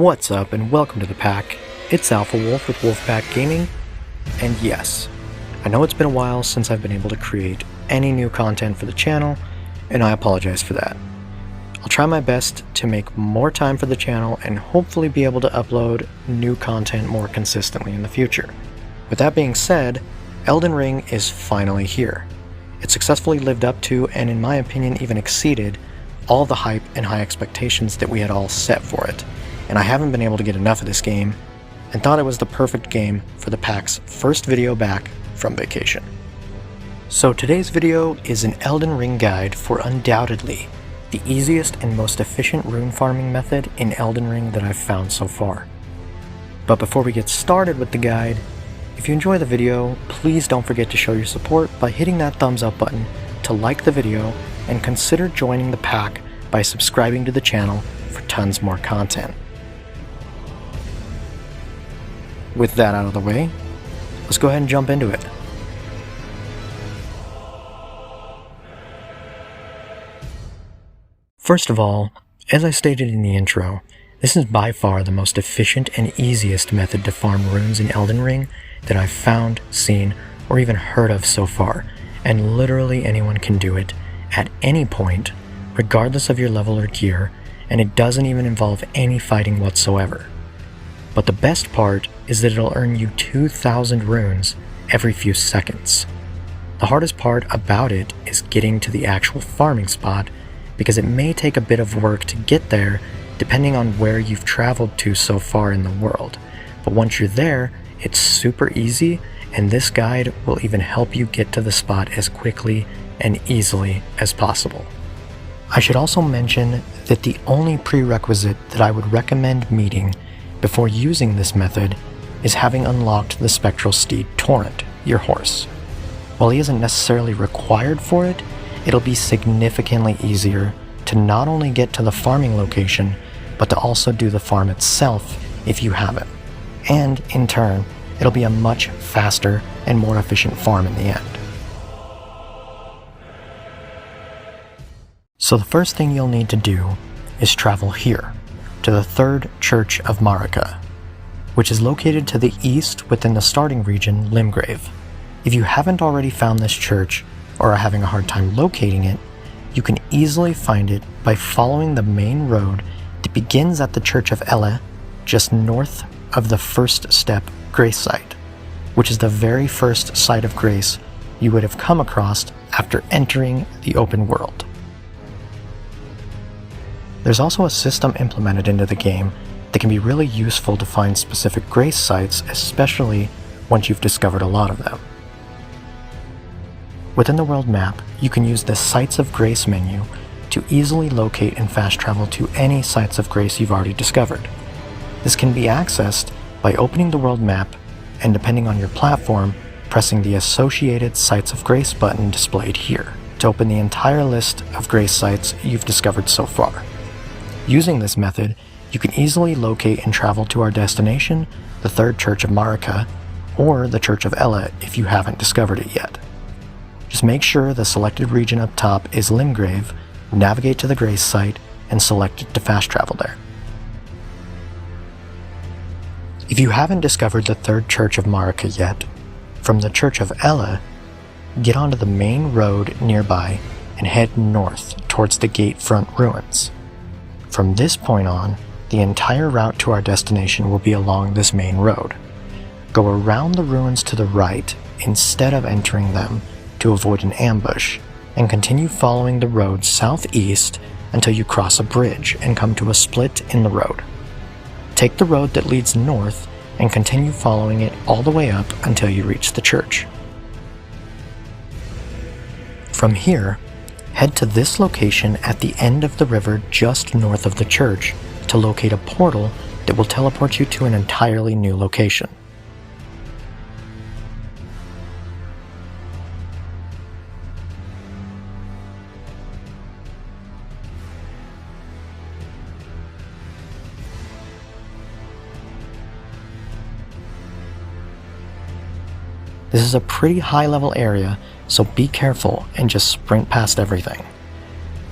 What's up and welcome to the pack. It's Alpha Wolf with Wolfpack Gaming, and yes, I know it's been a while since I've been able to create any new content for the channel, and I apologize for that. I'll try my best to make more time for the channel and hopefully be able to upload new content more consistently in the future. With that being said, Elden Ring is finally here. It successfully lived up to, and in my opinion even exceeded, all the hype and high expectations that we had all set for it. And I haven't been able to get enough of this game, and thought it was the perfect game for the pack's first video back from vacation. So today's video is an Elden Ring guide for undoubtedly the easiest and most efficient rune farming method in Elden Ring that I've found so far. But before we get started with the guide, if you enjoy the video, please don't forget to show your support by hitting that thumbs up button to like the video, and consider joining the pack by subscribing to the channel for tons more content. With that out of the way, let's go ahead and jump into it. First of all, as I stated in the intro, this is by far the most efficient and easiest method to farm runes in Elden Ring that I've found, seen, or even heard of so far, and literally anyone can do it at any point, regardless of your level or gear, and it doesn't even involve any fighting whatsoever. But the best part is that it'll earn you 2,000 runes every few seconds. The hardest part about it is getting to the actual farming spot, because it may take a bit of work to get there depending on where you've traveled to so far in the world. But once you're there, it's super easy, and this guide will even help you get to the spot as quickly and easily as possible. I should also mention that the only prerequisite that I would recommend meeting before using this method is having unlocked the Spectral Steed Torrent, your horse. While he isn't necessarily required for it, it'll be significantly easier to not only get to the farming location, but to also do the farm itself if you have it. And in turn, it'll be a much faster and more efficient farm in the end. So the first thing you'll need to do is travel here, to the third Church of Marika, which is located to the east within the starting region, Limgrave. If you haven't already found this church, or are having a hard time locating it, you can easily find it by following the main road that begins at the Church of Lenne, just north of the first step Grace site, which is the very first site of Grace you would have come across after entering the open world. There's also a system implemented into the game that can be really useful to find specific Grace sites, especially once you've discovered a lot of them. Within the world map, you can use the Sites of Grace menu to easily locate and fast travel to any Sites of Grace you've already discovered. This can be accessed by opening the world map and, depending on your platform, pressing the associated Sites of Grace button displayed here to open the entire list of Grace sites you've discovered so far. Using this method, you can easily locate and travel to our destination, the third Church of Marika, or the Church of Lenne if you haven't discovered it yet. Just make sure the selected region up top is Limgrave, navigate to the Grace site, and select it to fast travel there. If you haven't discovered the third Church of Marika yet, from the Church of Lenne, get onto the main road nearby and head north towards the Gatefront ruins. From this point on, the entire route to our destination will be along this main road. Go around the ruins to the right instead of entering them to avoid an ambush, and continue following the road southeast until you cross a bridge and come to a split in the road. Take the road that leads north and continue following it all the way up until you reach the church. From here, head to this location at the end of the river just north of the church to locate a portal that will teleport you to an entirely new location. This is a pretty high level area, so be careful and just sprint past everything.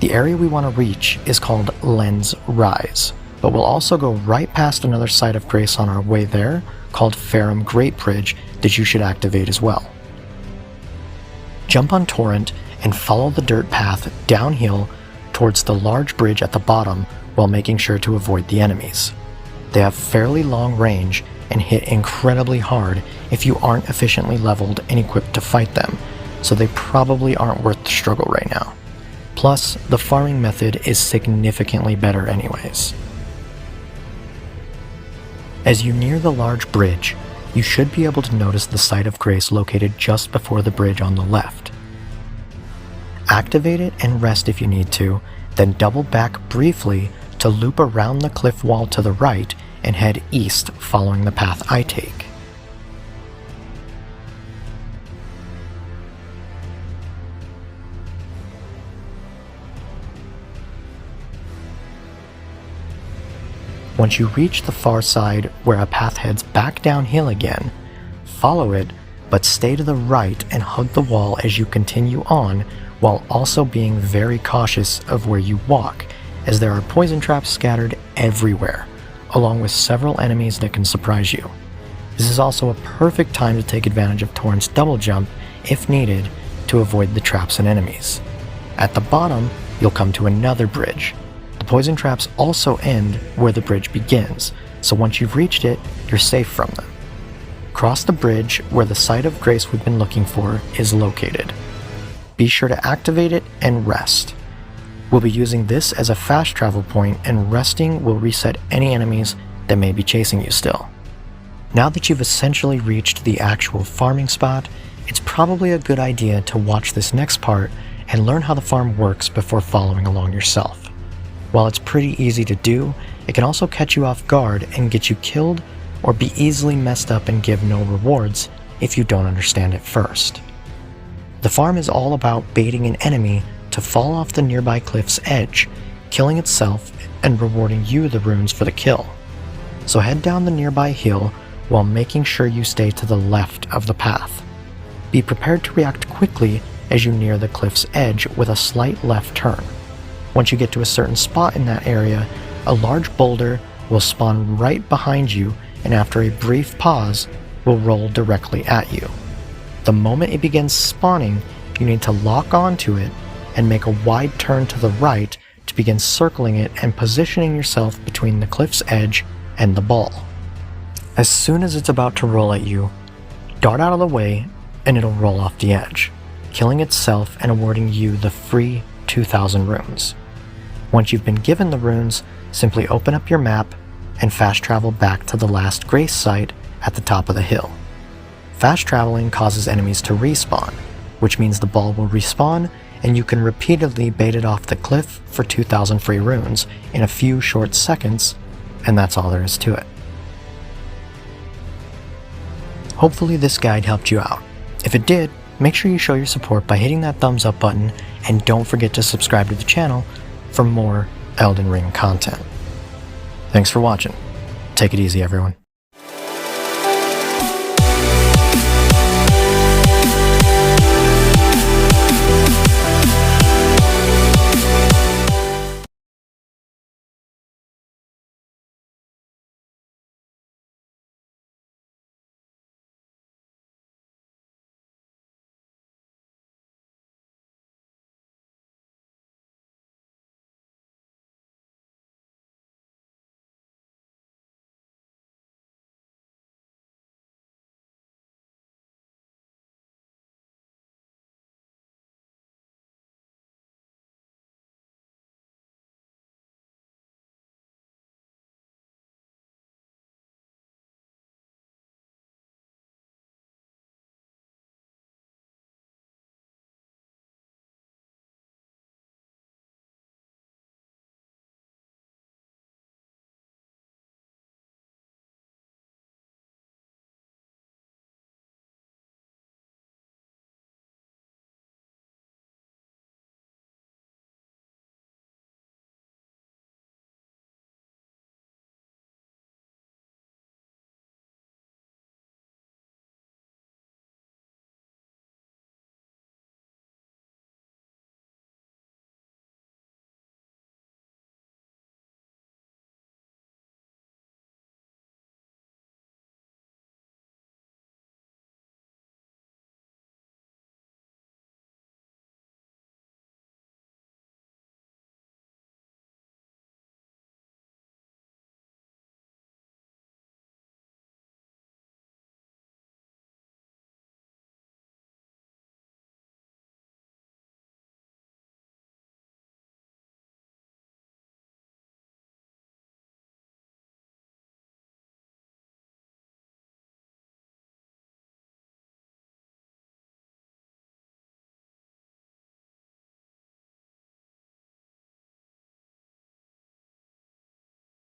The area we want to reach is called Lenne's Rise, but we'll also go right past another site of grace on our way there called Farum Greatbridge that you should activate as well. Jump on Torrent and follow the dirt path downhill towards the large bridge at the bottom while making sure to avoid the enemies. They have fairly long range and hit incredibly hard if you aren't efficiently leveled and equipped to fight them, so they probably aren't worth the struggle right now. Plus, the farming method is significantly better anyways. As you near the large bridge, you should be able to notice the site of grace located just before the bridge on the left. Activate it and rest if you need to, then double back briefly to loop around the cliff wall to the right and head east following the path I take. Once you reach the far side where a path heads back downhill again, follow it, but stay to the right and hug the wall as you continue on, while also being very cautious of where you walk, as there are poison traps scattered everywhere, along with several enemies that can surprise you. This is also a perfect time to take advantage of Torrent's double jump, if needed, to avoid the traps and enemies. At the bottom, you'll come to another bridge. The poison traps also end where the bridge begins, so once you've reached it, you're safe from them. Cross the bridge where the site of grace we've been looking for is located. Be sure to activate it and rest. We'll be using this as a fast travel point, and resting will reset any enemies that may be chasing you still. Now that you've essentially reached the actual farming spot, it's probably a good idea to watch this next part and learn how the farm works before following along yourself. While it's pretty easy to do, it can also catch you off guard and get you killed, or be easily messed up and give no rewards if you don't understand it first. The farm is all about baiting an enemy to fall off the nearby cliff's edge, killing itself and rewarding you the runes for the kill. So head down the nearby hill while making sure you stay to the left of the path. Be prepared to react quickly as you near the cliff's edge with a slight left turn. Once you get to a certain spot in that area, a large boulder will spawn right behind you, and after a brief pause, will roll directly at you. The moment it begins spawning, you need to lock onto it and make a wide turn to the right to begin circling it and positioning yourself between the cliff's edge and the ball. As soon as it's about to roll at you, dart out of the way and it'll roll off the edge, killing itself and awarding you the free 2,000 runes. Once you've been given the runes, simply open up your map and fast travel back to the last grace site at the top of the hill. Fast traveling causes enemies to respawn, which means the ball will respawn and you can repeatedly bait it off the cliff for 2,000 free runes in a few short seconds, and that's all there is to it. Hopefully this guide helped you out. If it did, make sure you show your support by hitting that thumbs up button, and don't forget to subscribe to the channel for more Elden Ring content. Thanks for watching. Take it easy, everyone.